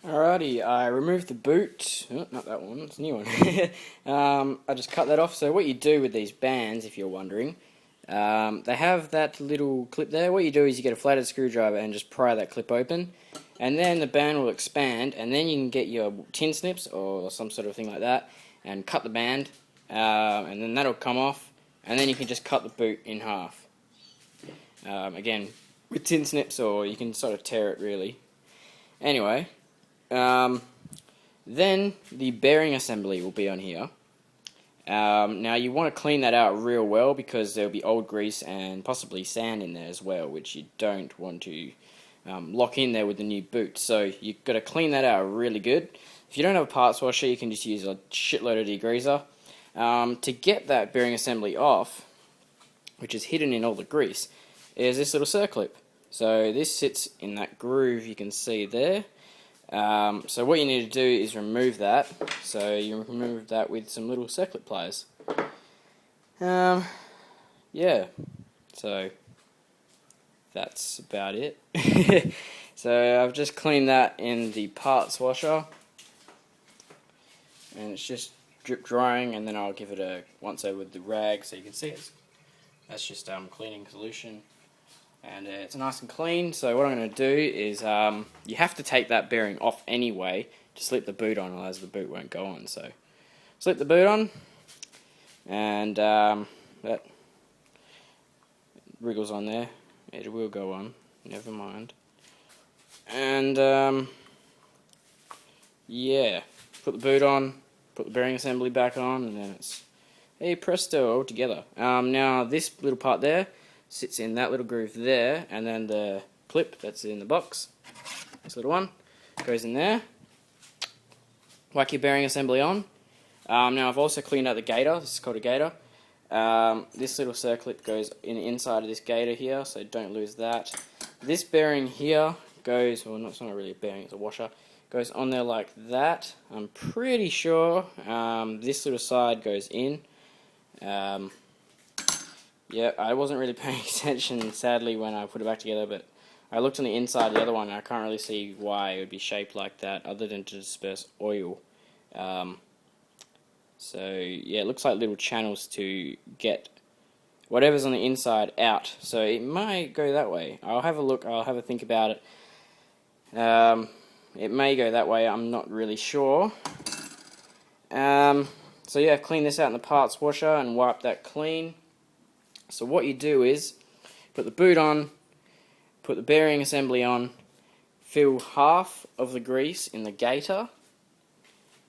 Alrighty, I removed the boot. Oh, not that one, it's a new one. I just cut that off. So what you do with these bands, if you're wondering, they have that little clip there. What you do is you get a flathead screwdriver and just pry that clip open, and then the band will expand, and then you can get your tin snips or some sort of thing like that, and cut the band, and then that'll come off, and then you can just cut the boot in half. Again, with tin snips, or you can sort of tear it really. Anyway. Then the bearing assembly will be on here. Now you want to clean that out real well because there'll be old grease and possibly sand in there as well, which you don't want to lock in there with the new boot. So you've got to clean that out really good. If you don't have a parts washer, you can just use a shitload of degreaser. To get that bearing assembly off, which is hidden in all the grease, is this little circlip. So this sits in that groove you can see there. So what you need to do is remove that. So you remove that with some little circlip pliers. Yeah, so that's about it. So I've just cleaned that in the parts washer, and it's just drip drying, and then I'll give it a once over with the rag so you can see it. That's just cleaning solution. And it's nice and clean. So what I'm going to do is you have to take that bearing off anyway to slip the boot on, otherwise the boot won't go on. So slip the boot on, and that wriggles on there. It will go on, never mind. And yeah, put the boot on, put the bearing assembly back on, and then it's hey presto, all together. Now this little part there sits in that little groove there, and then the clip that's in the box, this little one, goes in there. Whack your bearing assembly on. Now I've also cleaned out the gator. This is called a gator. This little circlip goes in the inside of this gator here, so don't lose that. This bearing here goes, well, it's not really a bearing, it's a washer, goes on there like that. I'm pretty sure this little side goes in. Yeah, I wasn't really paying attention, sadly, when I put it back together, but I looked on the inside of the other one, and I can't really see why it would be shaped like that, other than to disperse oil. So, yeah, it looks like little channels to get whatever's on the inside out. So it might go that way. I'll have a look, I'll have a think about it. It may go that way, I'm not really sure. So yeah, clean this out in the parts washer and wipe that clean. So what you do is put the boot on, put the bearing assembly on, fill half of the grease in the gator,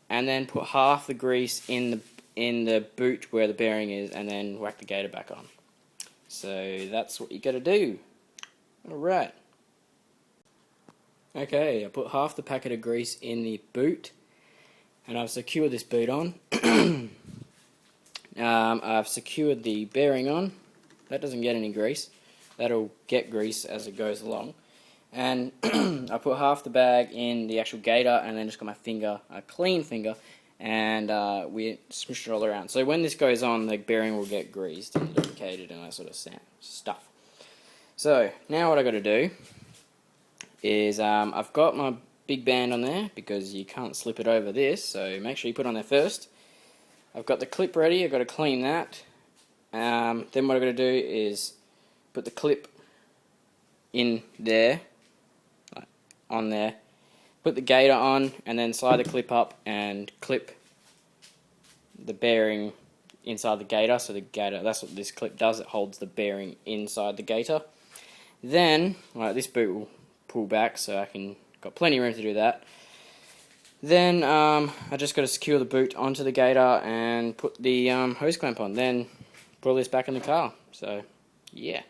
and then put half the grease in the boot where the bearing is, and then whack the gator back on. So that's what you got to do. Alright. Okay, I put half the packet of grease in the boot, and I've secured this boot on. I've secured the bearing on. That doesn't get any grease. That'll get grease as it goes along. And I put half the bag in the actual gator, and then just got my finger, a clean finger, and we smushed it all around. So when this goes on, the bearing will get greased and lubricated and that sort of stuff. So now what I've got to do is I've got my big band on there because you can't slip it over this, so make sure you put it on there first. I've got the clip ready, I've got to clean that. Then what I've got to do is put the clip in there, like on there, put the gator on, and then slide the clip up and clip the bearing inside the gator. So the gator, that's what this clip does, it holds the bearing inside the gator. Then, like, this boot will pull back, so I got plenty of room to do that. Then I just got to secure the boot onto the gator and put the hose clamp on. Then put all this back in the car. So yeah.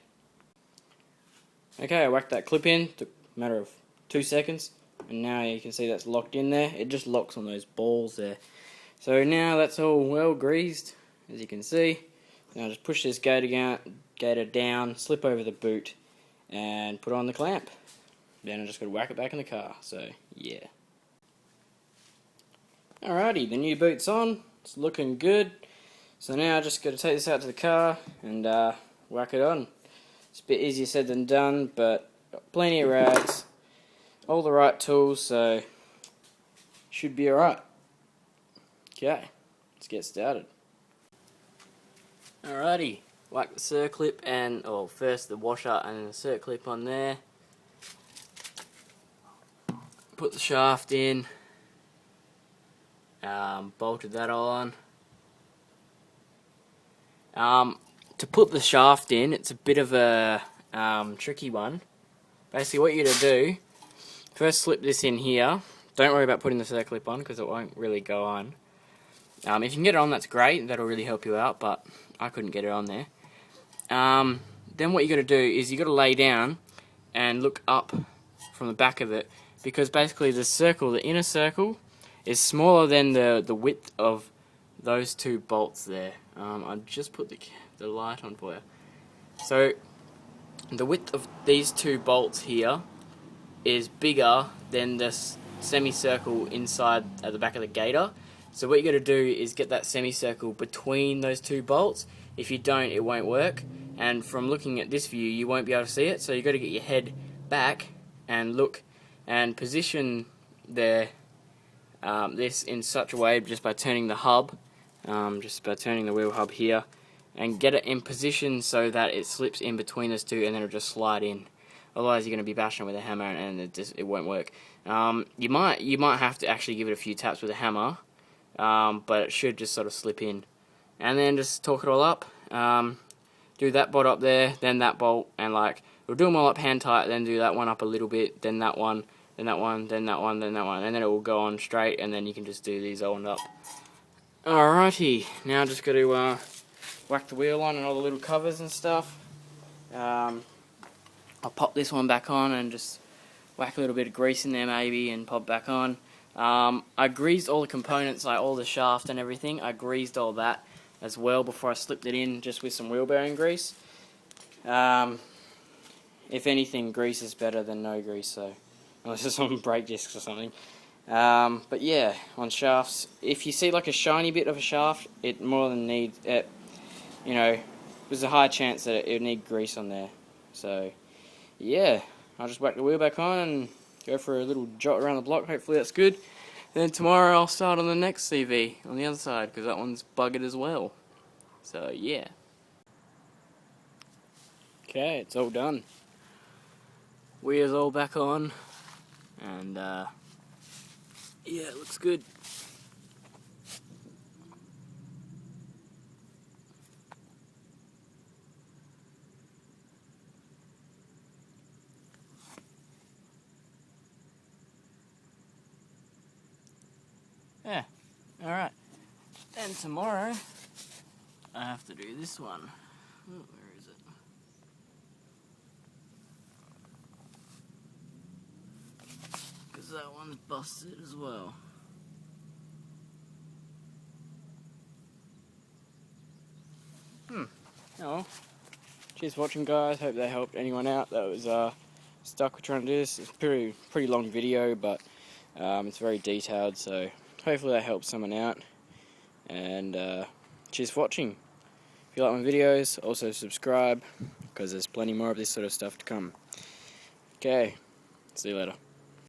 Okay, I whacked that clip in. Took a matter of 2 seconds, and now you can see that's locked in there. It just locks on those balls there. So now that's all well greased, as you can see. Now just push this gator down, slip over the boot, and put on the clamp. Then I just got to whack it back in the car. So yeah. Alrighty, the new boot's on. It's looking good. So now I just got to take this out to the car and whack it on. It's a bit easier said than done, but got plenty of rags, all the right tools, so should be alright. Okay, let's get started. Alrighty, whack the circlip and, first the washer and then the circlip on there. Put the shaft in, bolted that on. To put the shaft in, it's a bit of a tricky one. Basically what you're going to do, first slip this in here. Don't worry about putting the circlip on because it won't really go on. If you can get it on, that's great, that'll really help you out, but I couldn't get it on there. Then what you're going to do is you've got to lay down and look up from the back of it, because basically the circle, the inner circle, is smaller than the width of those two bolts there. I'll just put the light on for you. So the width of these two bolts here is bigger than the semicircle inside at the back of the gator. So what you got to do is get that semicircle between those two bolts. If you don't, it won't work. And from looking at this view, you won't be able to see it. So you got to get your head back and look and position this in such a way just by turning the hub, just by turning the wheel hub here, and get it in position so that it slips in between those two, and then it'll just slide in. Otherwise, you're going to be bashing with a hammer, and it won't work. You might have to actually give it a few taps with a hammer, but it should just sort of slip in. And then just torque it all up. Do that bolt up there, then that bolt, and we'll do them all up hand tight, then do that one up a little bit, then that one, then that one, then that one, then that one, and then it will go on straight, and then you can just do these all up. Alrighty, now just got to whack the wheel on and all the little covers and stuff. I'll pop this one back on and just whack a little bit of grease in there maybe and pop back on. I greased all the components, like all the shaft and everything. I greased all that as well before I slipped it in, just with some wheel bearing grease. If anything, grease is better than no grease, so unless it's on brake discs or something. But yeah, on shafts, if you see like a shiny bit of a shaft, it more than needs it. There's a high chance that it would need grease on there. So yeah, I'll just whack the wheel back on and go for a little jot around the block. Hopefully that's good. Then tomorrow I'll start on the next CV on the other side, because that one's buggered as well. So yeah. Okay, it's all done. Wheel's all back on, and yeah, it looks good. Yeah, alright. Then tomorrow, I have to do this one. Oh, where is it? Because that one's busted as well. Oh well. Cheers for watching, guys. Hope that helped anyone out that was stuck with trying to do this. It's a pretty long video, but it's very detailed, so hopefully that helps someone out. And cheers for watching. If you like my videos, also subscribe, because there's plenty more of this sort of stuff to come. Okay, see you later.